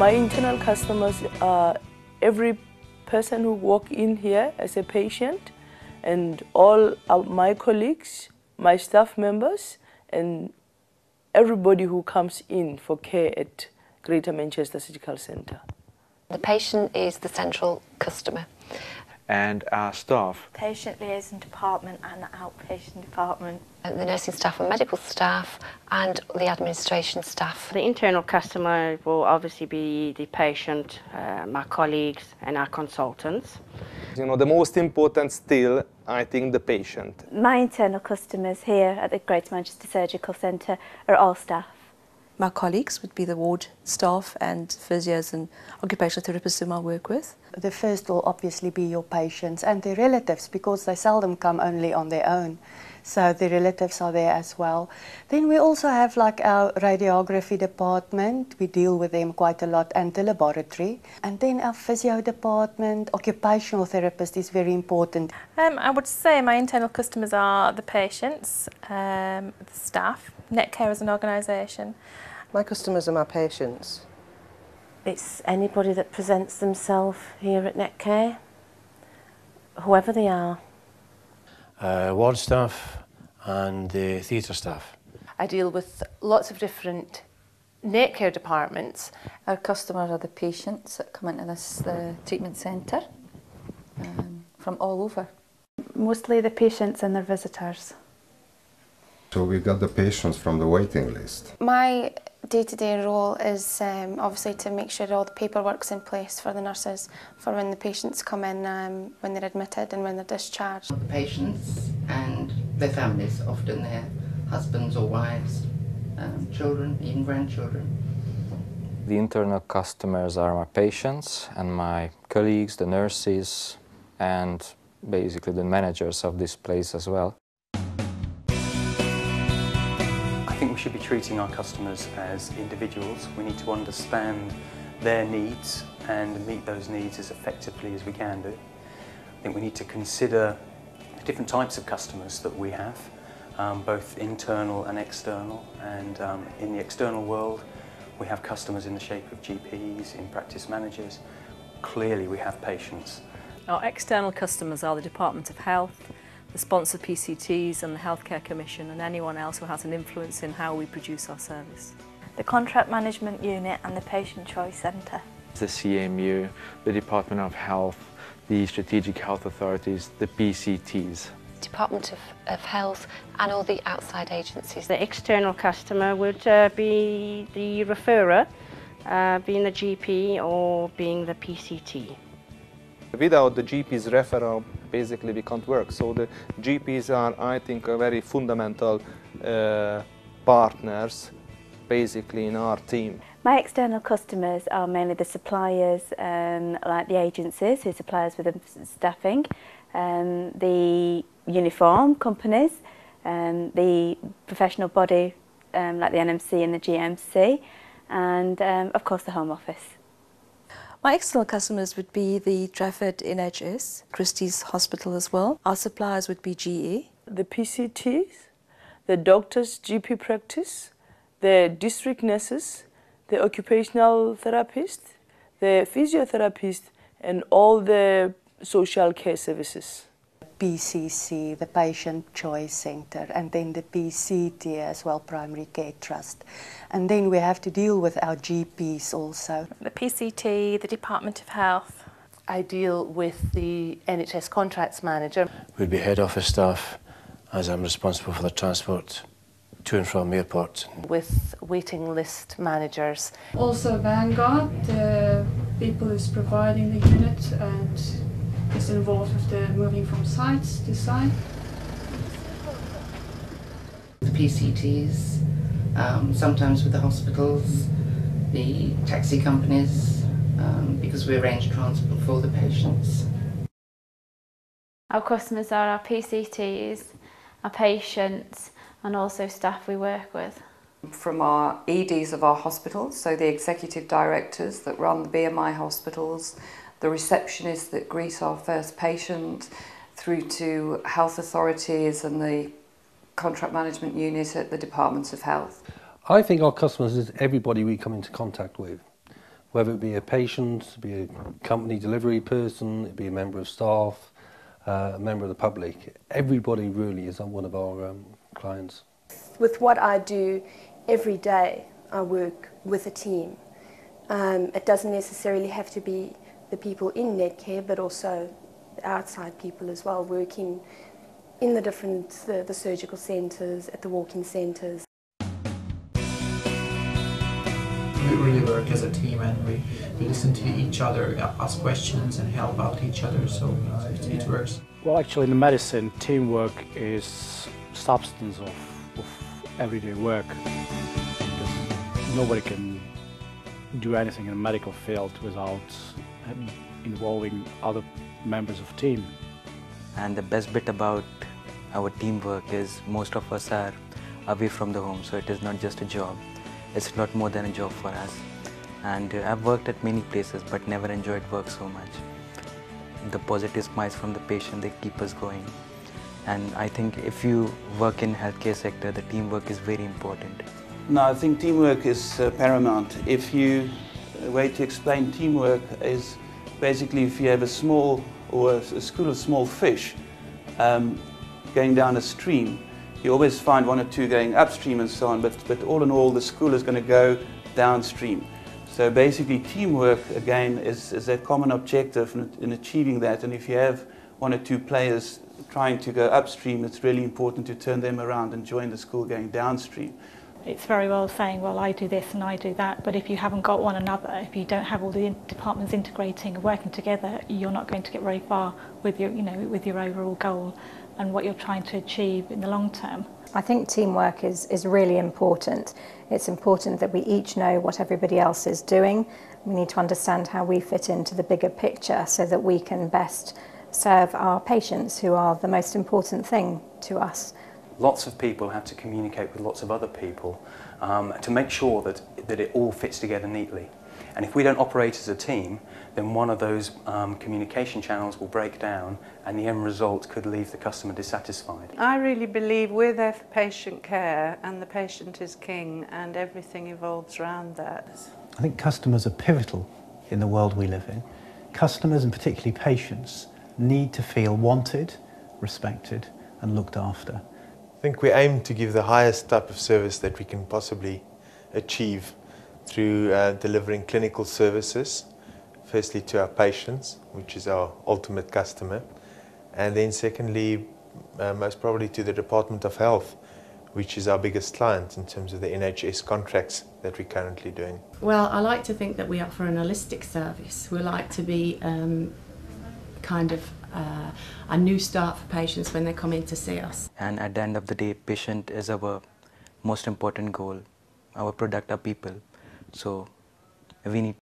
My internal customers are every person who walk in here as a patient, and all my colleagues, my staff members, and everybody who comes in for care at Greater Manchester Surgical Centre. The patient is the central customer. And our staff. Patient liaison department and the outpatient department. And the nursing staff and medical staff and the administration staff. The internal customer will obviously be the patient, my colleagues and our consultants. You know, the most important still, I think, the patient. My internal customers here at the Greater Manchester Surgical Centre are all staff. My colleagues would be the ward staff and physios and occupational therapists whom I work with. The first will obviously be your patients and their relatives, because they seldom come only on their own. So the relatives are there as well. Then we also have like our radiography department. We deal with them quite a lot, and the laboratory. And then our physio department, occupational therapist is very important. I would say my internal customers are the patients, the staff, Netcare as an organisation. My customers are my patients. It's anybody that presents themselves here at Netcare, whoever they are. Ward staff and the theatre staff. I deal with lots of different Netcare departments. Our customers are the patients that come into this treatment centre from all over. Mostly the patients and their visitors. So we got the patients from the waiting list. My day-to-day role is obviously to make sure all the paperwork's in place for the nurses for when the patients come in, when they're admitted and when they're discharged. The patients and their families, often their husbands or wives, children, even grandchildren. The internal customers are my patients and my colleagues, the nurses, and basically the managers of this place as well. I think we should be treating our customers as individuals. We need to understand their needs and meet those needs as effectively as we can do. I think we need to consider the different types of customers that we have, both internal and external. And in the external world, we have customers in the shape of GPs, in practice managers. Clearly, we have patients. Our external customers are the Department of Health, the sponsored PCTs and the Healthcare Commission, and anyone else who has an influence in how we produce our service. The Contract Management Unit and the Patient Choice Centre. The CMU, the Department of Health, the Strategic Health Authorities, the PCTs. Department of Health and all the outside agencies. The external customer would be the referrer, being the GP or being the PCT. Without the GP's referral, basically we can't work. So the GPs are, I think, a very fundamental partners, basically, in our team. My external customers are mainly the suppliers, like the agencies who supply us with the staffing, the uniform companies, the professional body like the NMC and the GMC, and of course the Home Office. My external customers would be the Trafford NHS, Christie's Hospital as well. Our suppliers would be GE. The PCTs, the doctors' GP practice, the district nurses, the occupational therapists, the physiotherapists, and all the social care services. PCC, the Patient Choice Centre, and then the PCT as well, Primary Care Trust. And then we have to deal with our GPs also. The PCT, the Department of Health. I deal with the NHS Contracts Manager. We'd be head office staff, as I'm responsible for the transport to and from airport. With waiting list managers. Also Vanguard, the people who's providing the unit and is involved with the moving from site to site. The PCTs, sometimes with the hospitals, the taxi companies, because we arrange transport for the patients. Our customers are our PCTs, our patients, and also staff we work with. From our EDs of our hospitals, so the executive directors that run the BMI hospitals, the receptionists that greet our first patient, through to health authorities and the contract management unit at the Department of Health. I think our customers is everybody we come into contact with. whether it be a patient, be a company delivery person, it be a member of staff, a member of the public. Everybody really is one of our clients. With what I do every day, I work with a team. It doesn't necessarily have to be the people in Netcare, but also the outside people as well, working in the surgical centres, at the walk-in centres. We really work as a team, and we listen to each other, ask questions and help out each other, so it works. Well, actually in medicine, teamwork is substance of everyday work. Because nobody can do anything in the medical field without involving other members of the team. And the best bit about our teamwork is most of us are away from the home, so it is not just a job. It's a lot more than a job for us. And I've worked at many places but never enjoyed work so much. The positive smiles from the patient, they keep us going. And I think if you work in healthcare sector, the teamwork is very important. No, I think teamwork is paramount. A way to explain teamwork is basically if you have a small or a school of small fish going down a stream, you always find one or two going upstream and so on, but all in all the school is going to go downstream. So basically teamwork again is a common objective in achieving that, and if you have one or two players trying to go upstream, it's really important to turn them around and join the school going downstream. It's very well saying, well, I do this and I do that, but if you haven't got one another, if you don't have all the departments integrating and working together, you're not going to get very far with your, with your overall goal and what you're trying to achieve in the long term. I think teamwork is really important. It's important that we each know what everybody else is doing. We need to understand how we fit into the bigger picture so that we can best serve our patients, who are the most important thing to us. Lots of people have to communicate with lots of other people to make sure that it all fits together neatly. And if we don't operate as a team, then one of those communication channels will break down and the end result could leave the customer dissatisfied. I really believe we're there for patient care, and the patient is king, and everything evolves around that. I think customers are pivotal in the world we live in. Customers, and particularly patients, need to feel wanted, respected and looked after. I think we aim to give the highest type of service that we can possibly achieve through delivering clinical services, firstly to our patients, which is our ultimate customer, and then secondly, most probably to the Department of Health, which is our biggest client in terms of the NHS contracts that we're currently doing. Well, I like to think that we offer an holistic service. We like to be kind of a new start for patients when they come in to see us. And at the end of the day, patient is our most important goal. Our product are people. So we need